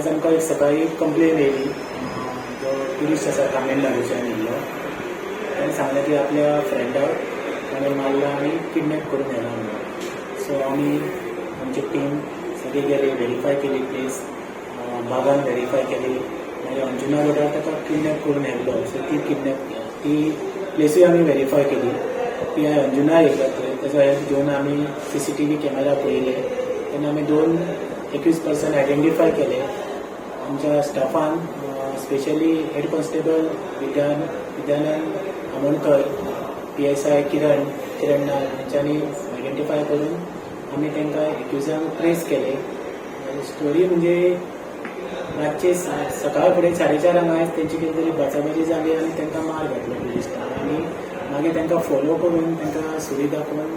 आज आमकां एक सकाळी कंप्लेन येयली. जो ट्युरिस्ट आसा तामिळनाडूच्यान येयल्लो. ताणें सांगलें की आपल्या फ्रेंडाक ताणें मारला आनी किडनॅप करून व्हेला म्हणून. सो आमी आमची टीम सगळी गेली, व्हेरीफाय केली प्लेस, बागान व्हेरीफाय केली. मागीर अंजुना रोडार ताका किडनॅप करून व्हेल्लो. सो ती प्लेसूय आमी व्हेरीफाय केली. ती अंजुना येयला थंय. तेजो हेल्प घेवन आमी CCTV कॅमेरा पळयले. तेन्ना आमी 21 पर्सन आयडेंटिफाय केले. आमच्या Staffan specially head constable Vidyanand Amonkar, PSI किरण नाग हांच्यांनी आयडेंटिफाय करून आमी तांकां एक्युजांक ट्रेस केले. स्टोरी म्हणजे रातचे सकाळ फुडें 4:30 हांगा तेंची कितें तरी बाचाबाची जाली आनी तांकां मार घातलो पुलिसांनी. आनी मागीर तांकां फॉलो करून तांकां सुरी दाखोवन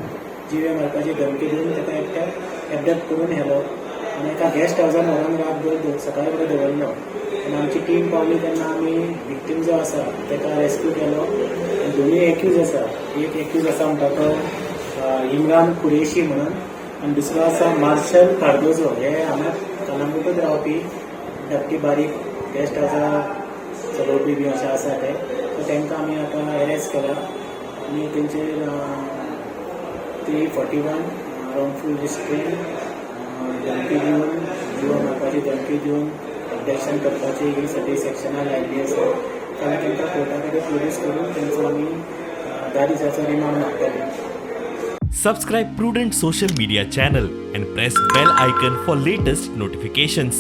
जिवे मारपाची धमकी दिवन ताका एकट्याक एबडक्ट करून व्हेलो आनी एका गेस्ट हावजान व्हरोन रातभर सकाळी फुडें दवरलो. आनी आमची टीम पावली तेन्ना आमी विक्टीम जो आसा ताका रेस्क्यू केलो. आनी दोनूय एक्यूज आसा. एक एक्यूज आसा म्हणटा तो इम्रान कुरेशी म्हणून आनी दुसरो आसा मार्शल कार्दोजो. हे हांगा कलंगूटूच रावपी धाकटी बारीक गेस्ट हावजा चलोवपी बी अशें आसा ते. सो तांकां आमी आतां अरेस्ट केला आनी तेंचेर 341 रॉंगफूल रिस्ट्रेन, धमकी दिवन, जिवो मारपाची धमकी दिवन अबडक्शन करपाची ही सगळी सेक्शनां लायिल्लीं आसा. ताका तांकां कोर्टा कडेन प्रोड्यूस करून तेंचो आमी 10 दिसाचो रिमांड मागतले. Subscribe Prudent social media channel and press bell icon for latest notifications.